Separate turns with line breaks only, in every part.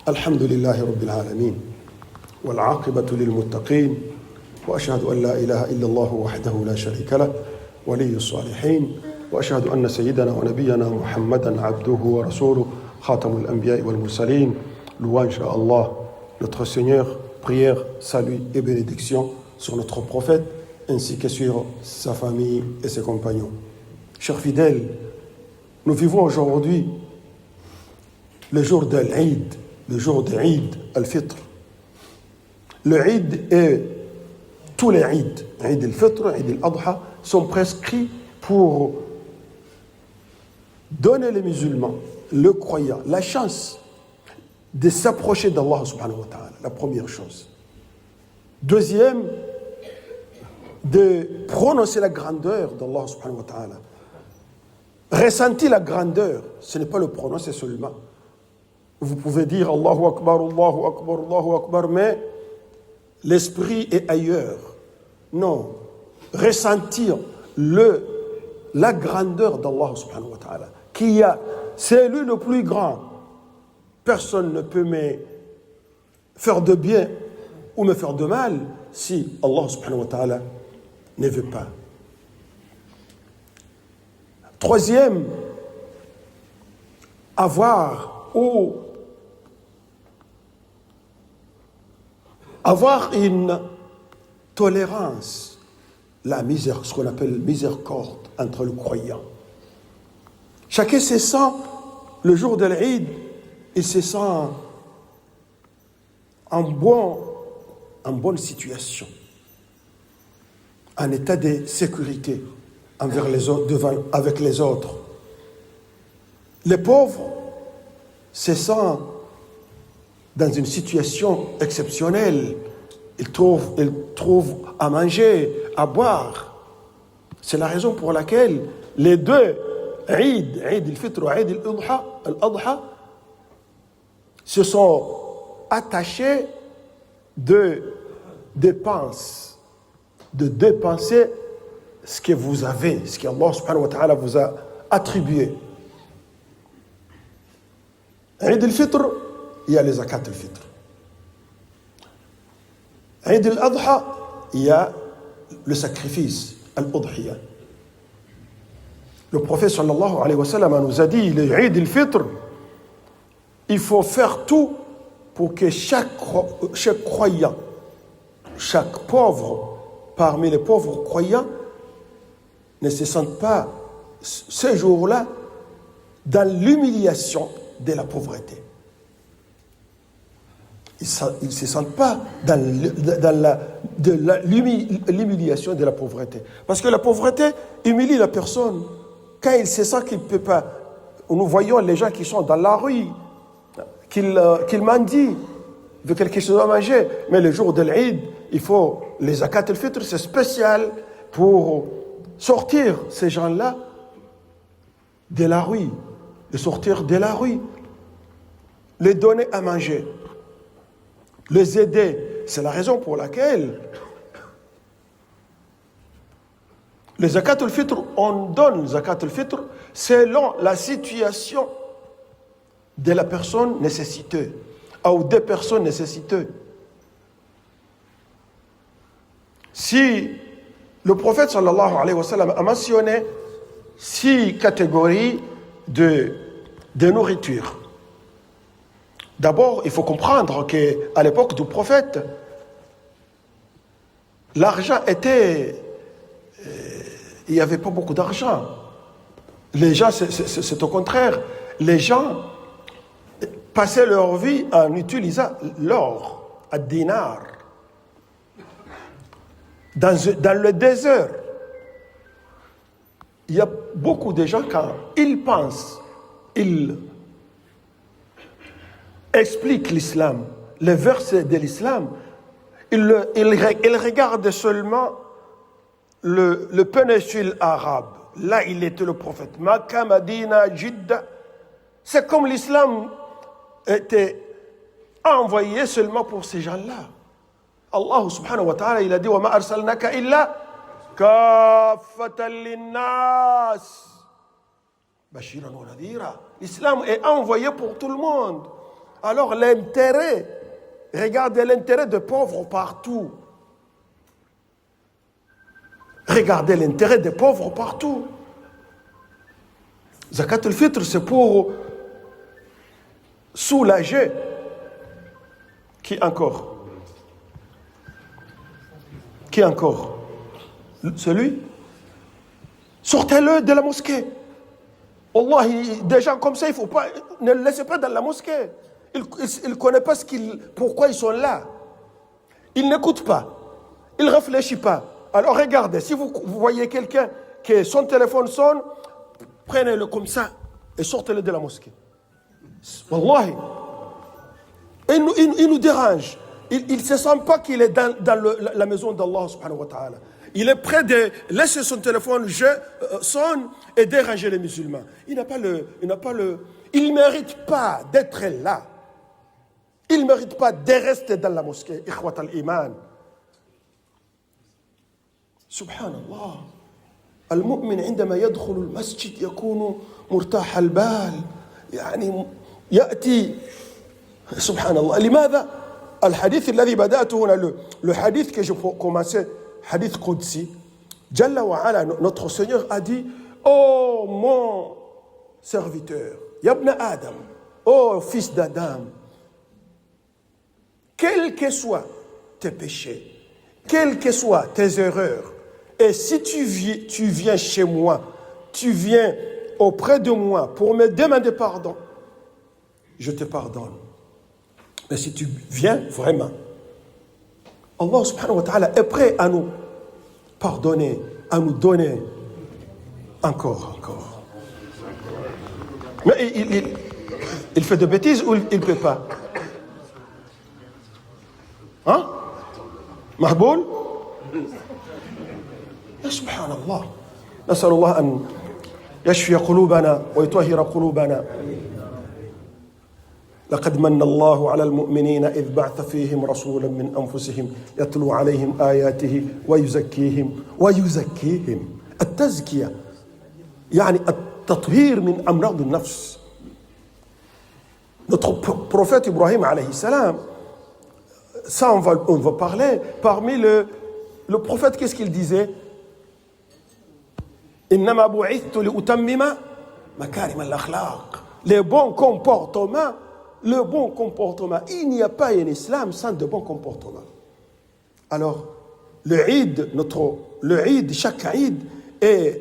الحمد لله رب العالمين والعاقبة للمتقين وأشهد أن لا إله إلا الله وحده لا شريك له ولي الصالحين وأشهد أن سيدنا ونبينا محمدا عبده ورسوله خاتم الأنبياء والمرسلين. Louange à Allah, notre Seigneur, prière, salut et bénédiction sur notre prophète ainsi que sur sa famille et ses compagnons. Chers fidèles, nous vivons aujourd'hui le jour de l'Eid, le jour de Eid al-Fitr. Le Eid et tous les Eid, Eid al-Fitr, Eid al-Adha, sont prescrits pour donner les musulmans, le croyant, la chance de s'approcher d'Allah subhanahu wa ta'ala, la première chose. Deuxième, de prononcer la grandeur d'Allah subhanahu wa ta'ala. Ressentir la grandeur, ce n'est pas le prononcer seulement. Vous pouvez dire Allahu Akbar, Allahu Akbar, Allahu Akbar, mais l'esprit est ailleurs. Non. Ressentir la grandeur d'Allah subhanahu wa ta'ala. C'est lui le plus grand. Personne ne peut me faire de bien ou me faire de mal si Allah subhanahu wa ta'ala ne veut pas. Troisième, avoir une tolérance, ce qu'on appelle miséricorde entre le croyant. Chacun se sent, le jour de l'Eid, il se sent en bonne situation, en état de sécurité envers les autres, avec les autres. Les pauvres se sentent dans une situation exceptionnelle. Ils trouvent à manger, à boire. C'est la raison pour laquelle les deux Eid al-Fitr et Eid al-Adha, se sont attachés de dépenser ce que vous avez, ce qu'Allah subhanahu wa ta'ala vous a attribué. Eid al-Fitr, il y a les zakat al-Fitr. Eid al-Adha, il y a le sacrifice, al-Udhiyah. Le prophète sallallahu alayhi wa sallam nous a dit, le Eid al-Fitr, il faut faire tout pour que chaque croyant, chaque pauvre, parmi les pauvres croyants, ne se sente pas ce jour-là dans l'humiliation de la pauvreté. Ils ne se sentent pas dans l'humiliation de la pauvreté. Parce que la pauvreté humilie la personne. Quand il se sent qu'il ne peut pas, nous voyons les gens qui sont dans la rue, qu'ils mendient, veulent quelque chose à manger. Mais le jour de l'Eid, il faut les zakat al-Fitr, c'est spécial pour sortir ces gens-là de la rue, de sortir de la rue, les donner à manger, les aider. C'est la raison pour laquelle les zakat al-Fitr, on donne zakat al-Fitr selon la situation de la personne nécessiteuse ou des personnes nécessiteuses. Si le prophète sallallahu alayhi wa sallam a mentionné 6 catégories de nourriture. D'abord, il faut comprendre qu'à l'époque du prophète, l'argent était... il n'y avait pas beaucoup d'argent. Les gens, c'est au contraire. Les gens passaient leur vie en utilisant l'or, à dinar. Dans le désert, il y a beaucoup de gens, quand ils pensent, ils expliquent l'islam, les versets de l'islam, ils regardent seulement le péninsule arabe. Là, il était le prophète. Makkah, Madina, Jidda. C'est comme l'islam était envoyé seulement pour ces gens-là. Allah subhanahu wa ta'ala, il a dit wa ma arsalnaka illa kaffatan linnas bashiran wa nadhira. L'islam est envoyé pour tout le monde. Alors l'intérêt, regardez l'intérêt des pauvres partout. Regardez l'intérêt des pauvres partout. Zakat al-Fitr, c'est pour soulager. Qui encore? Qui encore? Celui? Sortez-le de la mosquée. Allah, des gens comme ça, il faut pas, ne le laissez pas dans la mosquée. Ils ne connaissent pas pourquoi ils sont là. Ils n'écoutent pas. Ils ne réfléchissent pas. Alors regardez, si vous voyez quelqu'un que son téléphone sonne, prenez-le comme ça et sortez-le de la mosquée. Wallahi. Il nous dérange. Il ne se sent pas qu'il est dans la maison d'Allah subhanahu wa ta'ala. Il est prêt de laisser son téléphone sonne et déranger les musulmans. Il ne mérite pas d'être là. Il ne mérite pas de rester dans la mosquée. Ikhwat al-iman. Subhanallah. المؤمن عندما يدخل المسجد يكون مرتاح البال يعني يأتي سبحان الله لماذا الحديث الذي بدأته هنا le hadith que je commençais hadith Qudsi Jalla wa ala notre Seigneur a dit oh mon serviteur Yabna Adam oh fils d'Adam quels que soient tes péchés quelles que soient tes erreurs et si tu viens chez moi tu viens auprès de moi pour me demander pardon je te pardonne. Mais si tu viens vraiment, Allah subhanahu wa ta'ala est prêt à nous pardonner, à nous donner encore. Mais il fait de bêtises ou il ne peut pas? Hein? Mahboul? سبحان الله نسأل الله أن يشفي قلوبنا ويطهر قلوبنا لقد من الله على المؤمنين إذ بعث فيهم رسولا من أنفسهم يتلو عليهم آياته ويزكيهم التزكية يعني التطهير من أمراض النفس. Notre prophète Ibrahim alayhi salam, ça on va parler, parmi le prophète, qu'est-ce qu'il disait? إنما بعثت لأتمم مكارم الأخلاق. Les bons comportements. Le bon comportement. Il n'y a pas un islam sans de bons comportements. Alors, le Eid, chaque Eid est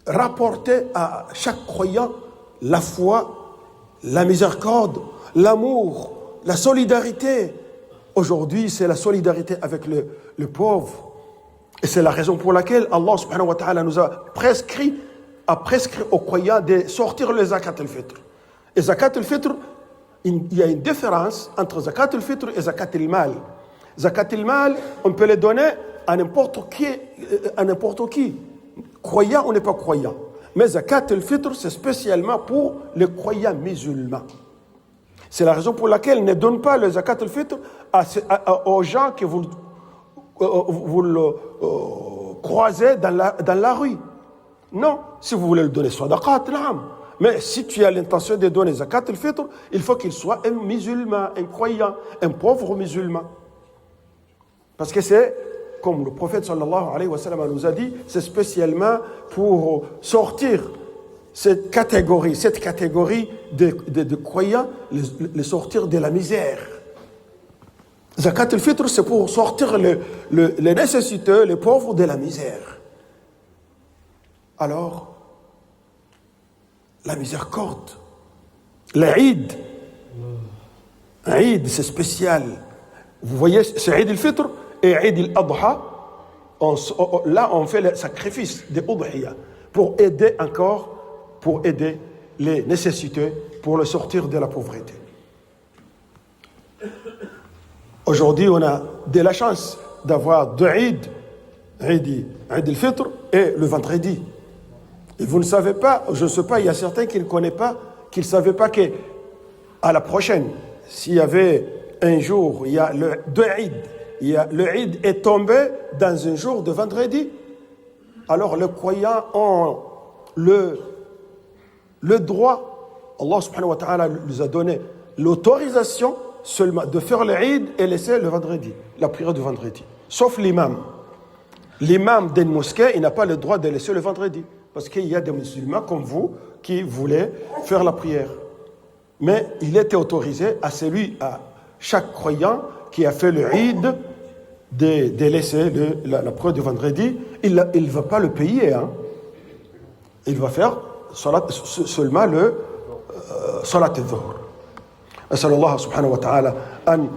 rapporté à chaque croyant la foi, la miséricorde, l'amour, la solidarité. Aujourd'hui, c'est la solidarité avec le pauvre. Et c'est la raison pour laquelle Allah subhanahu wa ta'ala nous a prescrit aux croyants de sortir le zakat al-fitr. Et zakat al-fitr, il y a une différence entre zakat al-fitr et zakat al-mal. Zakat al-mal, on peut le donner à n'importe qui. Croyant ou n'est pas croyant. Mais zakat al-fitr, c'est spécialement pour les croyants musulmans. C'est la raison pour laquelle ne donne pas le zakat al-fitr aux gens que vous croisez dans la rue. Non, si vous voulez le donner sadaqat, l'âme. Mais si tu as l'intention de donner zakat al-fitr, il faut qu'il soit un musulman, un croyant, un pauvre musulman. Parce que c'est, comme le prophète sallallahu alayhi wa sallam nous a dit, c'est spécialement pour sortir cette catégorie de croyants, les sortir de la misère. Zakat al-fitr, c'est pour sortir les nécessiteux, les pauvres de la misère. Alors, la miséricorde, l'Eid, c'est spécial. Vous voyez, c'est Eid al-Fitr et Eid al-Adha. Là, on fait le sacrifice de Udhiya pour aider les nécessiteux, pour le sortir de la pauvreté. Aujourd'hui, on a de la chance d'avoir deux Eid al-Fitr et le vendredi. Et vous ne savez pas, je ne sais pas, il y a certains qui ne connaissent pas, qui ne savaient pas qu'à la prochaine, s'il y avait un jour, il y a deux Eid, le Eid est tombé dans un jour de vendredi, alors les croyants ont le droit Allah subhanahu wa ta'ala nous a donné l'autorisation seulement de faire l'Eid et laisser le vendredi, la prière du vendredi. Sauf l'imam. L'imam d'une mosquée, il n'a pas le droit de laisser le vendredi. Parce qu'il y a des musulmans comme vous qui voulaient faire la prière. Mais il était autorisé à chaque croyant qui a fait le Eid de laisser la prière du vendredi. Il ne va pas le payer. Hein. Il va faire seulement le salat al-dhuhr. أسأل الله سبحانه وتعالى أن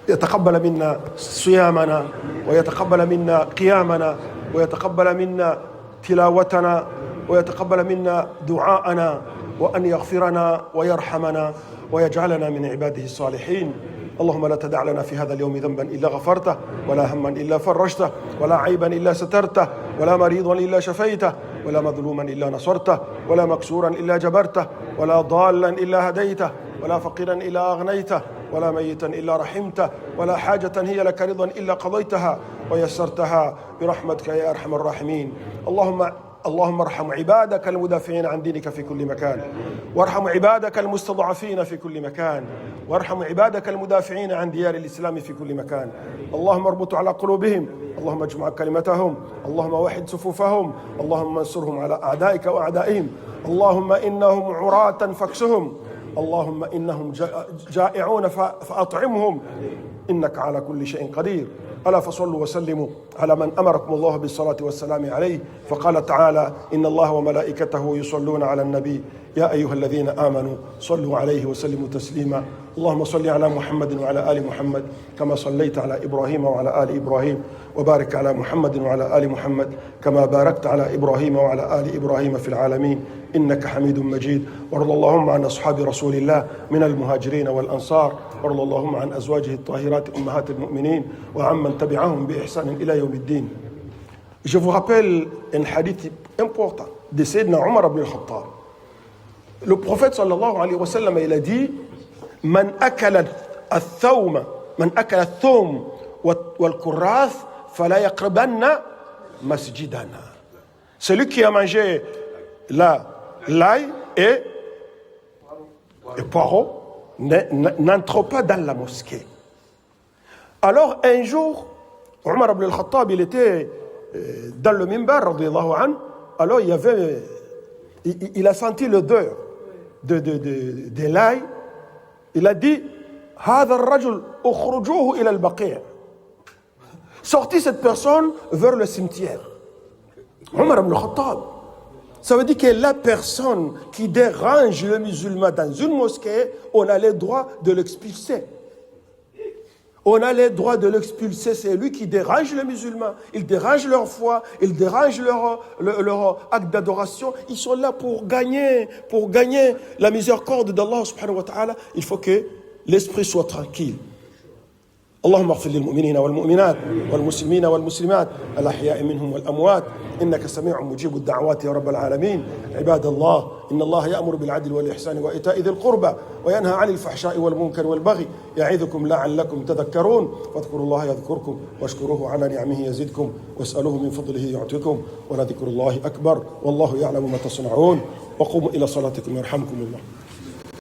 يتقبل منا صيامنا ويتقبل منا قيامنا ويتقبل منا تلاوتنا ويتقبل منا دعاءنا وأن يغفرنا ويرحمنا ويجعلنا من عباده الصالحين. اللهم لا تدع لنا في هذا اليوم ذنبا إلا غفرته ولا هما إلا فرجته ولا عيبا إلا سترته ولا مريضا إلا شفيته ولا مظلوما إلا نصرته ولا مكسورا إلا جبرته ولا ضالا إلا هديته ولا فقيرا إلا أغنيته ولا ميتا إلا رحمته ولا حاجة هي لك رضا إلا قضيتها ويسرتها برحمتك يا أرحم الراحمين. اللهم ارحم عبادك المدافعين عن دينك في كل مكان وارحم عبادك المستضعفين في كل مكان وارحم عبادك المدافعين عن ديار الإسلام في كل مكان. اللهم اربط على قلوبهم، اللهم اجمع كلمتهم، اللهم وحد صفوفهم، اللهم انصرهم على أعدائك وأعدائهم. اللهم إنهم عراة فاكسهم، اللهم إنهم جائعون فأطعمهم، إنك على كل شيء قدير. ألا فصلوا وسلموا على من أمركم الله بالصلاة والسلام عليه، فقال تعالى: إن الله وملائكته يصلون على النبي يا أيها الذين آمنوا صلوا عليه وسلموا تسليما. اللهم صل على محمد وعلى آل محمد كما صليت على إبراهيم وعلى آل إبراهيم، وبارك على محمد وعلى آل محمد كما باركت على إبراهيم وعلى آل إبراهيم في العالمين إنك حميد مجيد. وارض اللهم عن أصحاب رسول الله من المهاجرين والأنصار، وارض اللهم عن أزواجه الطاهرات أمهات المؤمنين وعمن تبعهم بإحسان إلى يوم الدين. Je vous rappelle un hadith important de Sayyidina Omar ibn al-Khattab. Le prophète sallallahu alayhi wa sallam, il a dit: Man akala al-thawm, man akala al-thawm wal-kurrath fala yaqrabanna masjidana. Celui qui a mangé l'ail et poireau n'entre pas dans la mosquée. Alors un jour, Omar ibn al-Khattab, il était dans le minbar, radiyallahu anhu. Alors il a senti l'odeur de l'ail. Il a dit: هذا الرجل اخرجوه إلى البقيع. Sortez cette personne vers le cimetière. Omar ibn al-Khattab. Ça veut dire que la personne qui dérange le musulman dans une mosquée, on a le droit de l'expulser. On a le droit de l'expulser. C'est lui qui dérange les musulmans. Il dérange leur foi, il dérange leur acte d'adoration. Ils sont là pour gagner la miséricorde d'Allah subhanahu wa ta'ala. Il faut que l'esprit soit tranquille. اللهم اغفر للمؤمنين والمؤمنات والمسلمين والمسلمات الأحياء منهم والأموات إنك سميع مجيب الدعوات يا رب العالمين. عباد الله، إن الله يأمر بالعدل والإحسان وإيتاء ذي القربى وينهى عن الفحشاء والمنكر والبغي يعظكم لعلكم تذكرون. فاذكروا الله يذكركم واشكروه على نعمه يزدكم واسألوه من فضله يعطيكم ولذكر الله أكبر والله يعلم ما تصنعون. وقوموا إلى صلاتكم يرحمكم الله.